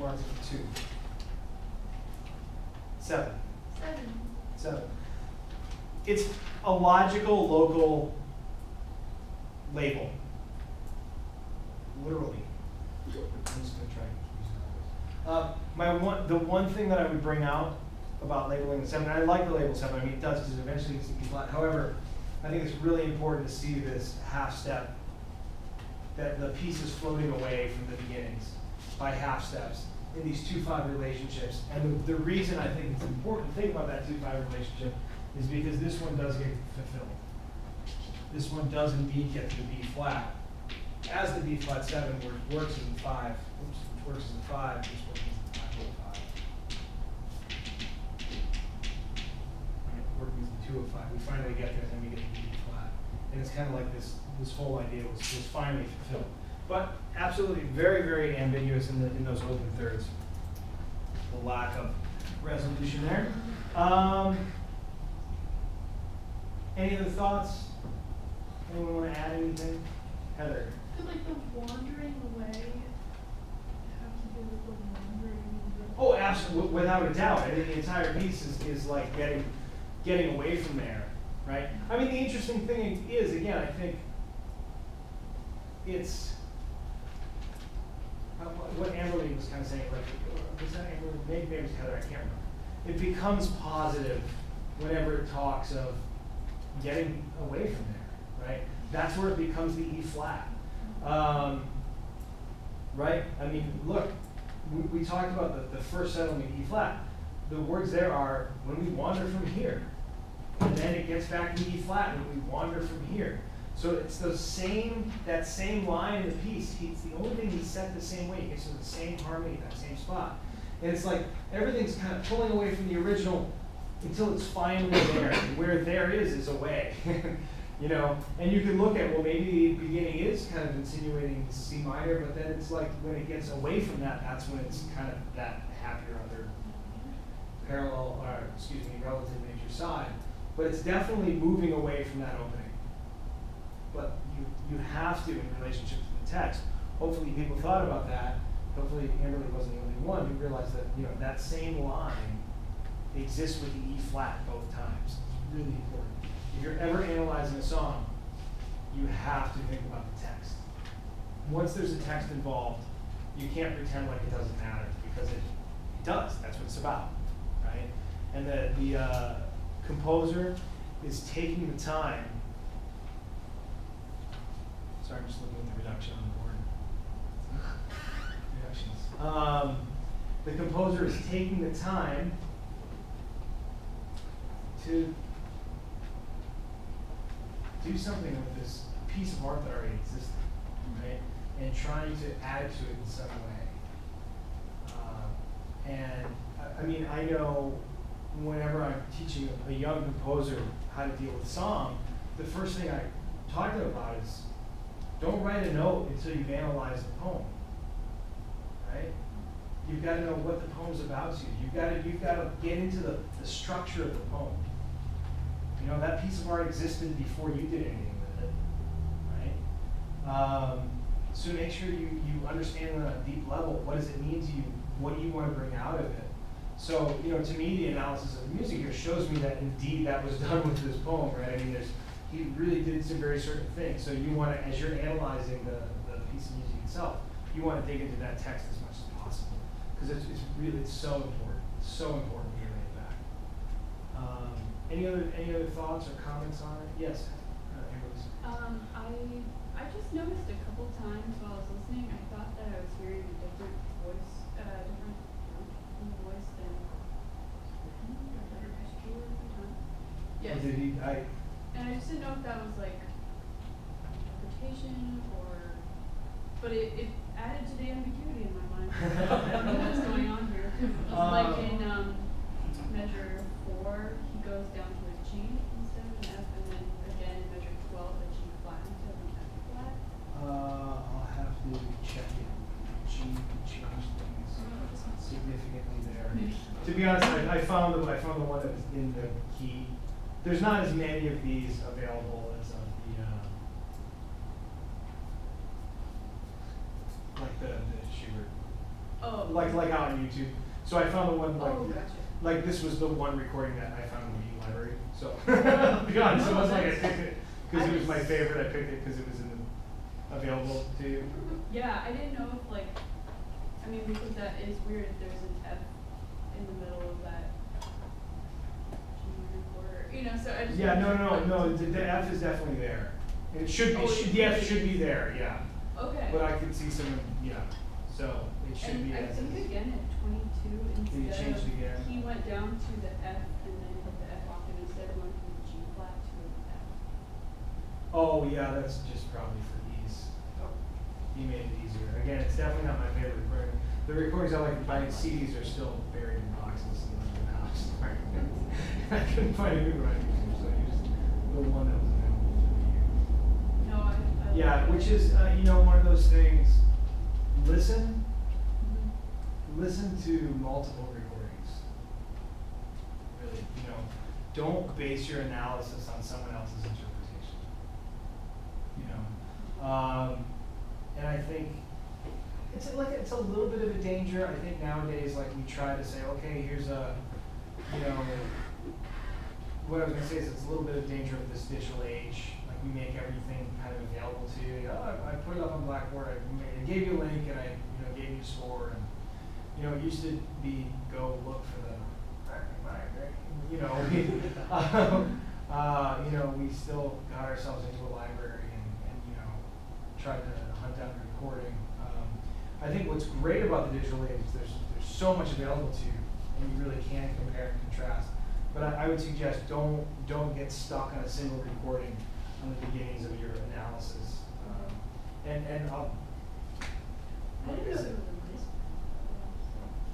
parts of 2? 7. 7. It's a logical local label. Literally. I'm just going to try the one thing that I would bring out about labeling the 7, and I like the label 7, I mean it does because eventually it's E flat. However, I think it's really important to see this half step, that the piece is floating away from the beginnings by half steps in these 2-5 relationships. And the reason I think it's important to think about that 2-5 relationship is because this one does get fulfilled. This one does indeed get to the B flat. As the B flat 7 works as a 5, oops, which works as a 5, this works as a 5. Working as the 2 of 5. We finally get there, and then we get to the B flat. And it's kind of like this whole idea was finally fulfilled. But absolutely very, very ambiguous in those open thirds. The lack of resolution there. Any other thoughts? Anyone want to add anything? Heather. Could like the wandering away have to do with the wandering? Oh, absolutely, without a doubt. I mean, the entire piece is like getting away from there, right? I mean, the interesting thing is, again, I think it's what Amberly was kind of saying, like, was that Amberly? Maybe it was Heather, I can't remember. It becomes positive whenever it talks of getting away from there, right? That's where it becomes the E flat, right? I mean, look, we talked about the first settlement E flat. The words there are, when we wander from here, and then it gets back to E flat, and we wander from here. So it's that same line in the piece. It's the only thing he's set the same way. He gets to the same harmony, that same spot. And it's like everything's kind of pulling away from the original until it's finally there. And where there is away. You know, and you can look at, well, maybe the beginning is kind of insinuating C minor, but then it's like when it gets away from that, that's when it's kind of that happier other parallel, or excuse me, relative nature side. But it's definitely moving away from that opening. But you have to, in relationship to the text. Hopefully people thought about that. Hopefully Amberly wasn't the only one who realized that, you know, that same line exists with the E flat both times. It's really important. If you're ever analyzing a song, you have to think about the text. Once there's a text involved, you can't pretend like it doesn't matter, because it does. That's what it's about, right? And the composer is taking the time. Sorry, I'm just looking at the reduction on the board. Reductions. The composer is taking the time to do something with this piece of art that already existed, right? And trying to add to it in some way. And I mean, I know whenever I'm teaching a young composer how to deal with a song, the first thing I talk to them about is, don't write a note until you've analyzed the poem, right? You've got to know what the poem's about to you. You've got to get into the structure of the poem. You know, that piece of art existed before you did anything with it, right? So make sure you understand on a deep level, what does it mean to you? What do you want to bring out of it? So, you know, to me, the analysis of the music here shows me that indeed that was done with this poem, right? I mean, he really did some very certain things. So you want to, as you're analyzing the piece of music itself, you want to dig into that text as much as possible, because it's so important. It's so important to relate back. Any other thoughts or comments on it? Yes, Amberly. I just noticed a couple times while I was listening, I thought that I was hearing a different voice, different note in the voice than yes. And I just didn't know if that was like interpretation or, but it added to the ambiguity in my mind. I don't know what's going on here. It's like in measure 4, he goes down to a G instead of an F, and then again in measure 12, a G flat instead of an F flat. I'll have to check it. G changed things significantly there. To be honest, I found the one that was in the key. There's not as many of these available as of the like the Schubert. Oh, like out on YouTube. So I found the one like, Oh, gotcha. like this was the one recording that I found in the library. So I'll be honest, it No, wasn't like I that's- picked it because it was my favorite. I picked it because it was available to you. Yeah, I didn't know if like, I mean, because that is weird, there's an F in the middle of that G recorder, you know, so I just. Yeah, wanted no, to- the F is definitely there. And it should be, Oh, it the F should should be. be there, yeah. Okay. But I could see some, yeah, so it should And be I as think is. again at 22 Did you instead change of, it again? he went down to the F and then hit the F octave instead of going from the G flat to an F. Oh, yeah, that's just probably for ease. He made it easier. Again, it's definitely not my favorite recording. The recordings I like buying CDs are still buried in boxes in the house. I couldn't find a good one on YouTube, so I used the one that was available for you. No, I Yeah, like which it. is, you know, one of those things, listen Mhm. to multiple recordings. Really, you know, don't base your analysis on someone else's interpretation. You know, and I think it's it's a little bit of a danger. I think nowadays, like we try to say, okay, here's a, you know, what I was gonna say is it's a little bit of danger of this digital age. Like we make everything kind of available to you. You know, I put it up on Blackboard. I gave you a link and I, you know, gave you a score. And you know, it used to be go look for the, you know, you know, we still got ourselves into a library and you know, tried to hunt down the recording. I think what's great about the digital age is there's so much available to you, and you really can compare and contrast. But I would suggest don't get stuck on a single recording on the beginnings of your analysis. And I'll, I like didn't I know said, there was a list.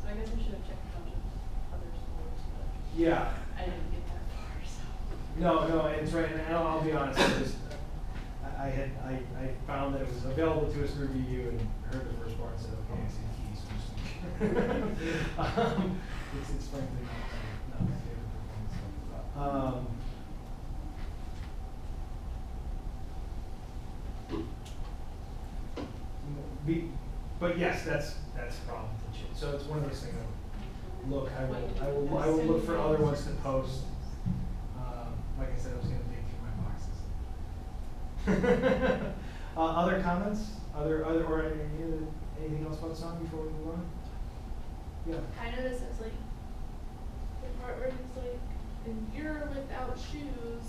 So I guess I should have checked a bunch of other schools, but yeah. I didn't get that far, so. No, it's right, and I'll be honest, I found that it was available to us through VU and heard the first part and said, okay, I see the keys. It's frankly not my favorite performance. But yes, that's a problem. So it's one of those things. Look, I will look for other ones to post. Like I said, I was going to dig through my boxes. Other comments? Or anything else about the song before we move on? Yeah. I noticed it's like the part where it's like, and you're without shoes,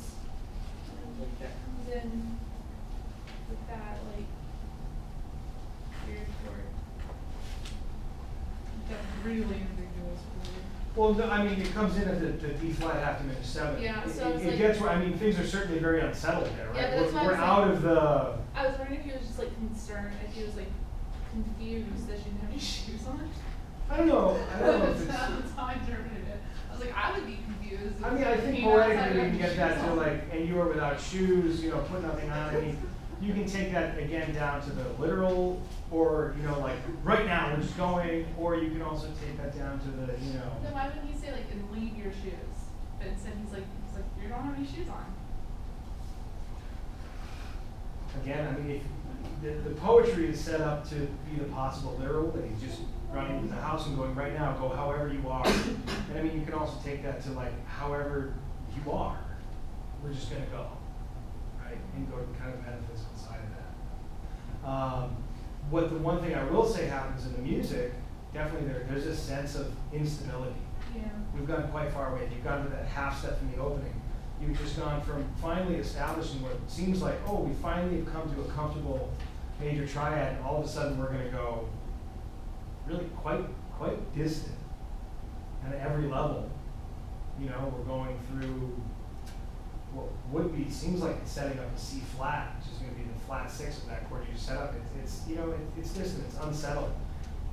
and like that comes in with that like weird chord. That's really ambiguous for me. Well, no, I mean, it comes in at the D flat half diminished 7. Yeah, so it it's like- gets where, I mean, things are certainly very unsettled there, right? Yeah, that's what We're I'm out saying. of the. I was wondering if he was just like concerned, if he was like confused that she didn't have any shoes on. I don't know if it's. That's how I interpreted it. I was like, I would be confused. I mean, I think Came outside poetically we can without get that shoes to on. like, and you are without shoes, you know, put nothing on. I mean, you can take that again down to the literal, or you know, like right now we're just going, or you can also take that down to the, you know. Then why wouldn't he say like, and leave your shoes? But instead he's like, you don't have any shoes on. Again, I mean, if the poetry is set up to be the possible literal, that he's just running into the house and going, right now, go however you are. And I mean, you can also take that to like, however you are, we're just gonna go, right? And go to kind of metaphysical side of that. What the one thing I will say happens in the music, definitely there's a sense of instability. Yeah. We've gone quite far away. You've gotten to that half step in the opening. You've just gone from finally establishing what seems like, oh, we finally have come to a comfortable major triad, and all of a sudden we're going to go really quite distant at every level. You know, we're going through what would be, seems like it's setting up a C flat, which is going to be the flat 6 of that chord you just set up. It's you know, it's distant, it's unsettled.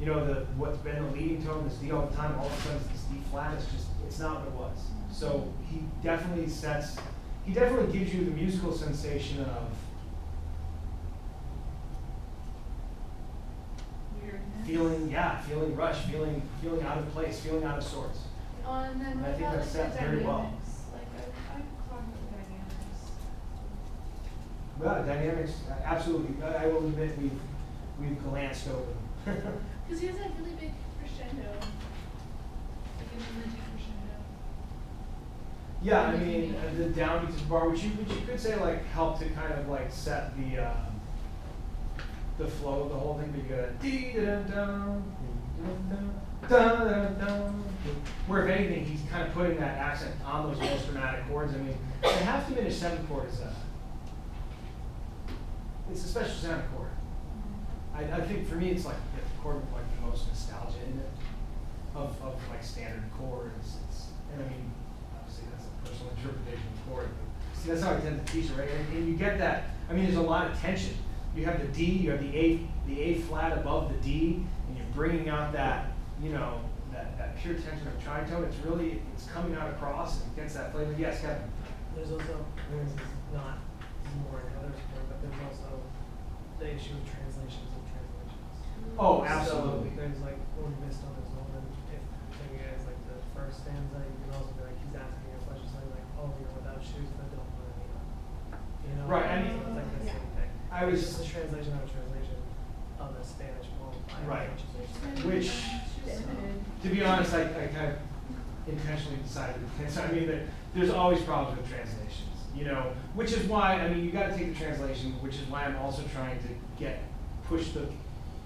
You know, what's been the leading tone, this D all the time, all of a sudden this D flat is just, it's not what it was. So he definitely gives you the musical sensation of Weirdness. feeling rushed, feeling out of place, feeling out of sorts. Oh, and then And I what think about that's like set the very well. dynamics? Like I'm talking Well, about dynamics. dynamics, absolutely. I will admit we've glanced over them. Because he has that really big Yeah, I mean, the downbeats bar, which you could say like help to kind of like set the flow of the whole thing, but you got dee da dum dum dum. Where if anything, he's kind of putting that accent on those most dramatic chords. I mean, the half diminished seventh chord is it's a special sounding chord. I think for me, it's like the chord with like the most nostalgia in it of like standard chords. And I mean, obviously that's a personal interpretation of the chord. But see, that's how I tend to teach it, right? And you get that. I mean, there's a lot of tension. You have the D, you have the A flat above the D, and you're bringing out that, you know, that pure tension of tritone. It's coming out across and it gets that flavor. Yes, Kevin. There's also, this is more in Heather's point, but there's also the issue of translations of translations. Oh, absolutely. So there's like one missed on his own, and if the thing is like the first stanza, you can also be like, he's asking you a question, something like, oh, you know, without shoes, but don't put any on. You know? Right, I mean, so it's like the same thing. It's just a translation of a translation of a Spanish poem. Right. Which, to be honest, I kind of intentionally decided against. I mean, there's always problems with translations, you know, which is why, I mean, you got to take the translation, which is why I'm also trying to push the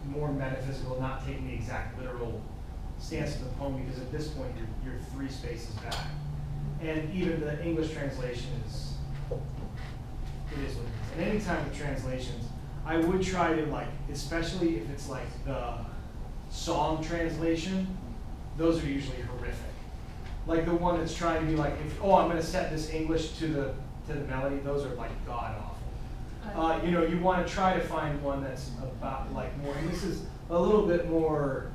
more metaphysical, not taking the exact literal stance of the poem, because at this point you're 3 spaces back, and even the English translation is what it is. And anytime with translations, I would try to like, especially if it's like the song translation, those are usually horrific. Like the one that's trying to be like, I'm going to set this English to the melody, those are like god awful. You know, you want to try to find one that's about like more, and this is a little bit more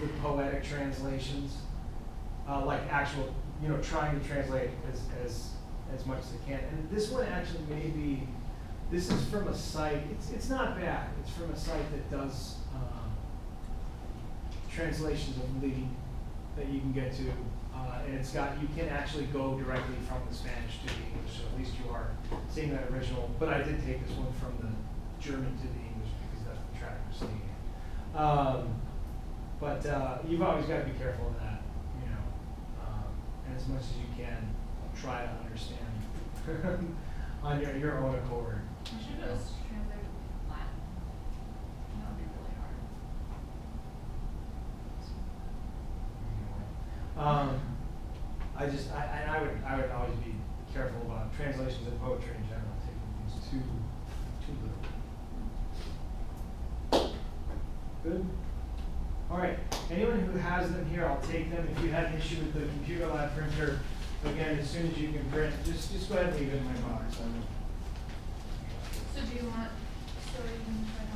the poetic translations, like actual, you know, trying to translate as much as they can. And this one actually this is from a site, it's not bad, it's from a site that does translations of Lee that you can get to, and you can actually go directly from the Spanish to the English, so at least you are seeing that original. But I did take this one from the German to the English because that's the track we're seeing. But you've always got to be careful of that, you know, and as much as you can, try to understand on your own accord. You should just translate it Latin. That would be really hard. I would always be careful about translations of poetry in general, taking things too literally. Good. All right. Anyone who has them here, I'll take them. If you had an issue with the computer lab printer, again, as soon as you can print, just go ahead and leave it in my box. So do you want, so you can try on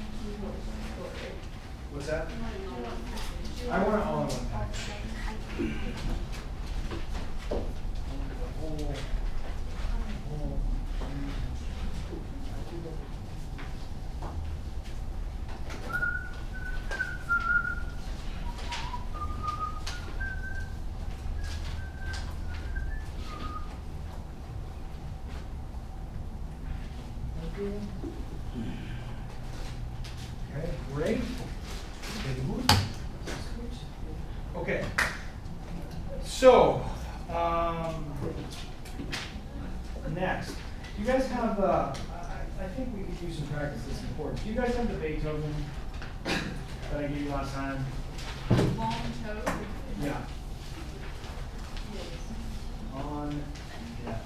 What's that? to I want it all in one package. The whole Okay, great. Okay. So, next, you guys have, I think we could use some practice this is important. Do you guys have the Beethoven that I gave you last time? long toe? Yeah. On, yeah.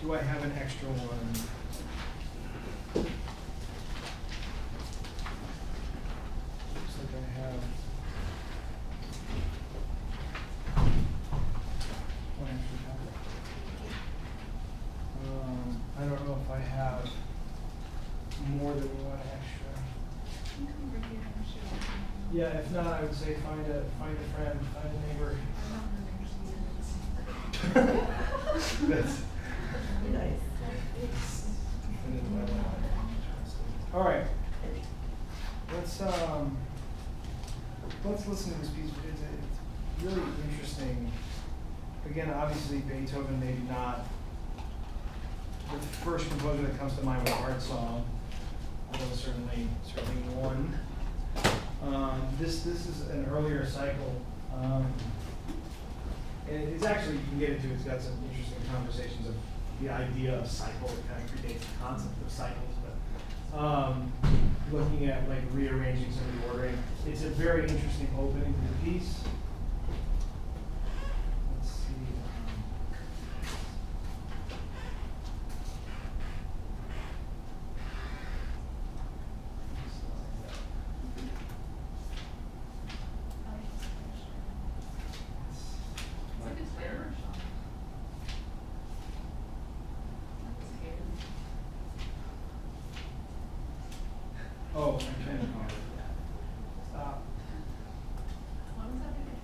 Do I have an extra one? Looks like I have one extra copy. I don't know if I have more than one extra. Yeah, if not, I would say find a friend, find a neighbor. That's Nice. all right. Let's listen to this piece. It's really interesting. Again, obviously Beethoven, maybe not the first composer that comes to mind with a art song, although certainly one. This is an earlier cycle. And it's actually, you can get into, it's got some interesting conversations of the idea of cycle. It kind of predates the concept of cycles, but looking at like rearranging some of the ordering. It's a very interesting opening to the piece. Let's see. It's like a hammer shop. Oh, I can. Stop. What was that again?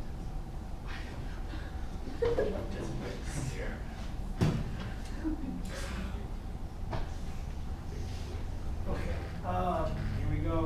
Okay, here we go.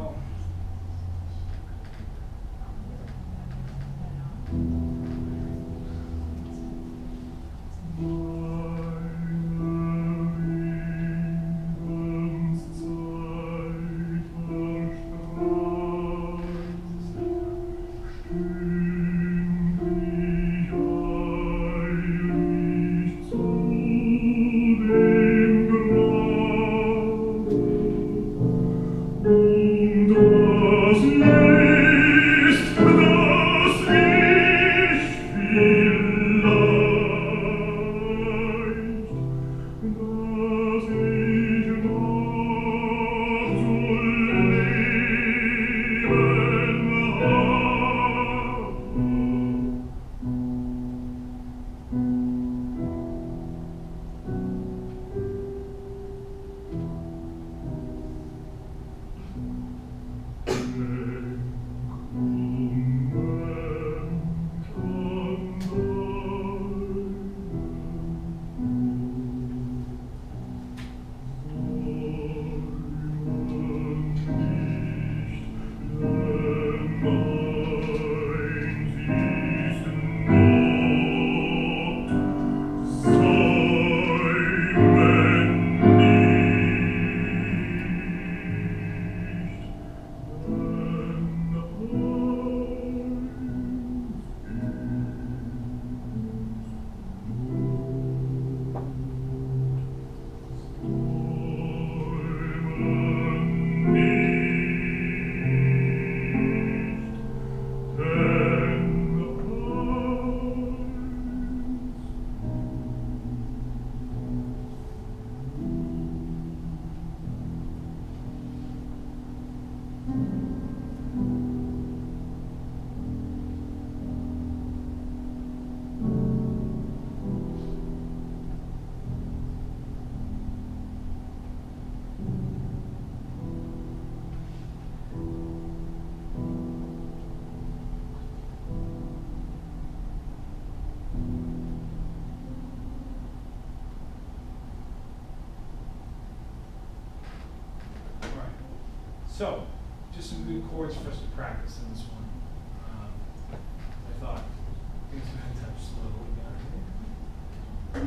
So, just some good chords for us to practice in this one. I thought things were going to touch slowly down here.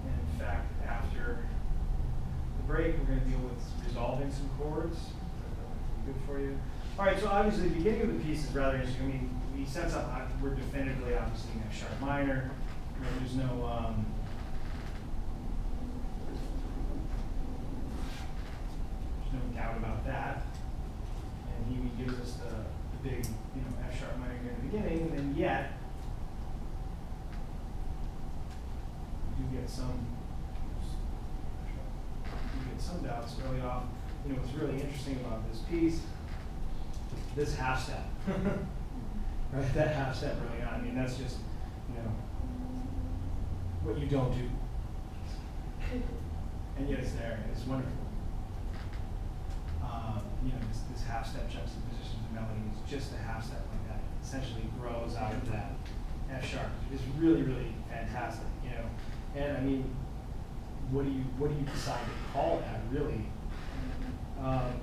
And in fact, after the break, we're going to deal with resolving some chords. That's good for you. All right, so obviously the beginning of the piece is rather interesting. I mean, we sense up, we're definitively obviously in F sharp minor. There's no doubt about that. And he gives us the big, F sharp minor here in the beginning, and yet you get some doubts early off. What's really interesting about this piece, this half step, right? That half step early on. I mean, that's just, what you don't do. And yet it's there. It's wonderful. This half step juxtaposition of the melody is just a half step like that. It essentially grows out of that F sharp. It's really, really fantastic, And I mean, what do you decide to call that, really?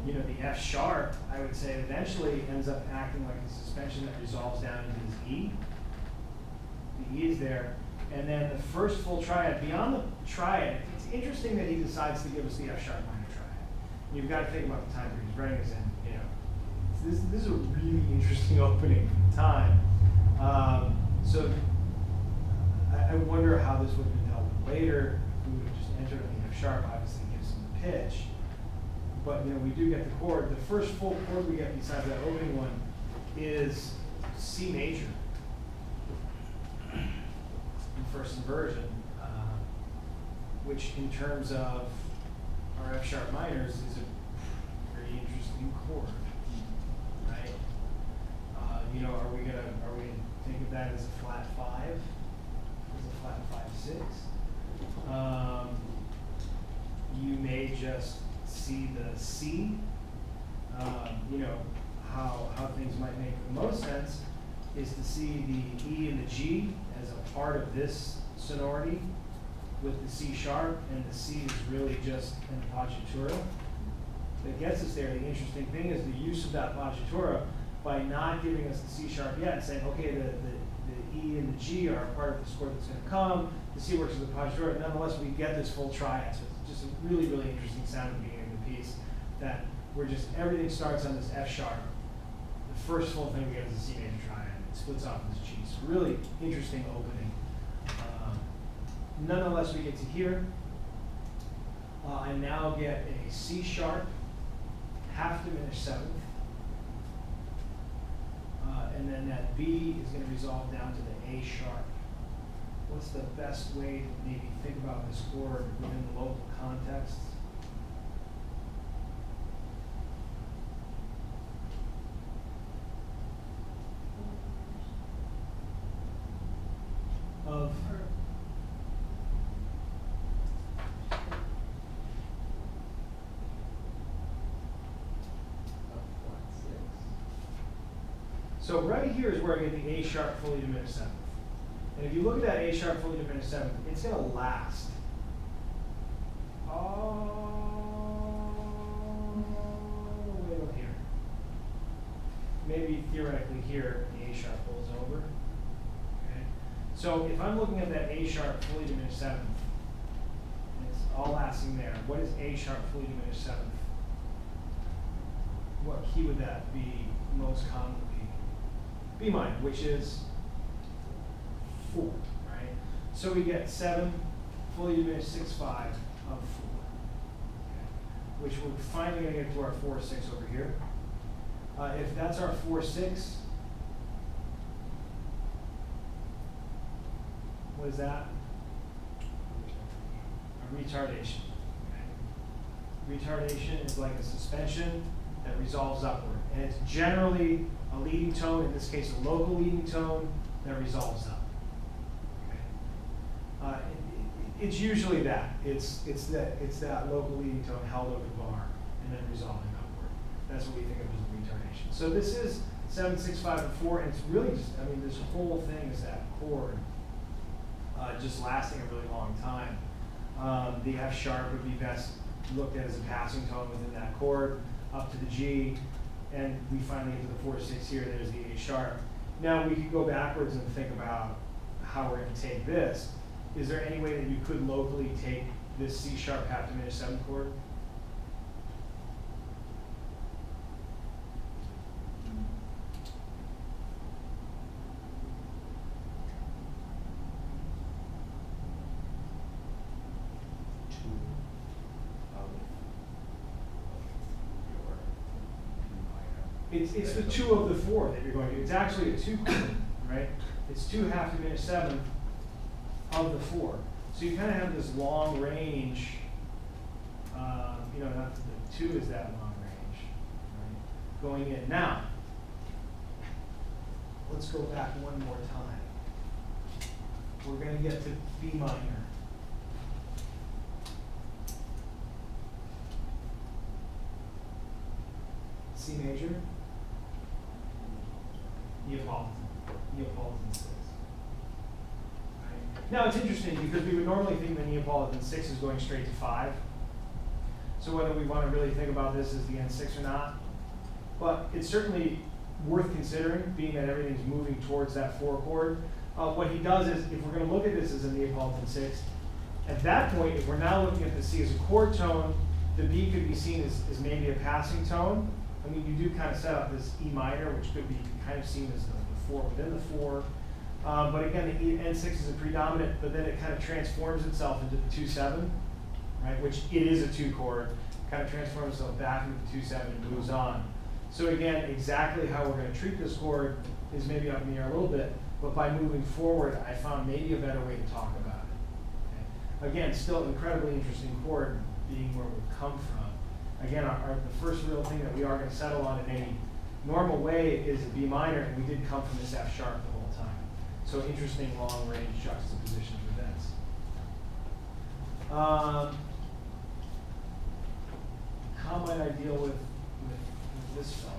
The F sharp, I would say, eventually ends up acting like a suspension that resolves down into this E. The E is there. And then the first full triad, beyond the triad, it's interesting that he decides to give us the F sharp minor triad. You've got to think about the time period he's writing this in, this is a really interesting opening time. So I wonder how this would have been dealt with later. If we would have just entered on the F sharp, obviously gives some pitch. But we do get the chord. The first full chord we get besides that opening one is C major in first inversion, which in terms of our F sharp minors is a very interesting chord, right? Are we gonna think of that as a flat 5? As a flat 5/6? You may just see the C. How things might make the most sense is to see the E and the G as a part of this sonority with the C sharp, and the C is really just an appoggiatura that gets us there. The interesting thing is the use of that appoggiatura by not giving us the C sharp yet and saying, okay, the E and the G are a part of this chord that's going to come, the C works as the appoggiatura, nonetheless we get this full triad. So it's just a really, really interesting sound at the beginning of the piece that everything starts on this F sharp. The first full thing we get is a C major triad. It splits off in this G. So really interesting opening. Nonetheless, we get to here. I now get a C sharp, half diminished seventh. And then that B is going to resolve down to the A sharp. What's the best way to maybe think about this chord within the local context? Of so right here is where I get the A sharp fully diminished seventh. And if you look at that A sharp fully diminished seventh, it's going to last all the way up here. Maybe theoretically here, the A sharp pulls over. Okay. So if I'm looking at that A sharp fully diminished seventh, and it's all lasting there, what is A sharp fully diminished seventh? What key would that be most commonly? B minor, which is 4, right? So we get 7 fully diminished 6/5 of 4, okay? Which we're finally going to get to our 4/6 over here. If that's our 4/6, what is that? A retardation. Okay? Retardation is like a suspension that resolves upward, and it's generally a leading tone, in this case a local leading tone, that resolves up. Okay. It's usually that. It's that local leading tone held over the bar and then resolving upward. That's what we think of as a retardation. So this is 7, 6, 5, and 4, and it's really just, this whole thing is that chord just lasting a really long time. The F sharp would be best looked at as a passing tone within that chord, up to the G. And we finally get to the 4/6 here, there's the A sharp. Now we could go backwards and think about how we're going to take this. Is there any way that you could locally take this C sharp half diminished seventh chord? It's the 2 of the 4 that you're going to do. It's actually a 2 chord, right? It's 2 half diminished seventh of the 4. So you kind of have this long range. Not the 2 is that long range, right? Going in. Now, let's go back one more time. We're going to get to B minor. C major. Neapolitan 6. Right. Now it's interesting because we would normally think the Neapolitan 6 is going straight to 5. So whether we want to really think about this as the N6 or not, but it's certainly worth considering, being that everything's moving towards that 4 chord. What he does is, if we're going to look at this as a Neapolitan 6, at that point, if we're now looking at the C as a chord tone, the B could be seen as maybe a passing tone. I mean, you do kind of set up this E minor, which could be kind of seen as the 4 within the 4. But again, the N6 is a predominant, but then it kind of transforms itself into the 2-7, right? Which it is a 2 chord, kind of transforms itself back into the 2-7 and moves on. So again, exactly how we're going to treat this chord is maybe up in the air a little bit, but by moving forward, I found maybe a better way to talk about it. Okay? Again, still incredibly interesting chord, being where we've come from. Again, the first real thing that we are going to settle on in any normal way is a B minor, and we did come from this F sharp the whole time. So interesting long-range juxtaposition of events. How might I deal with this fella?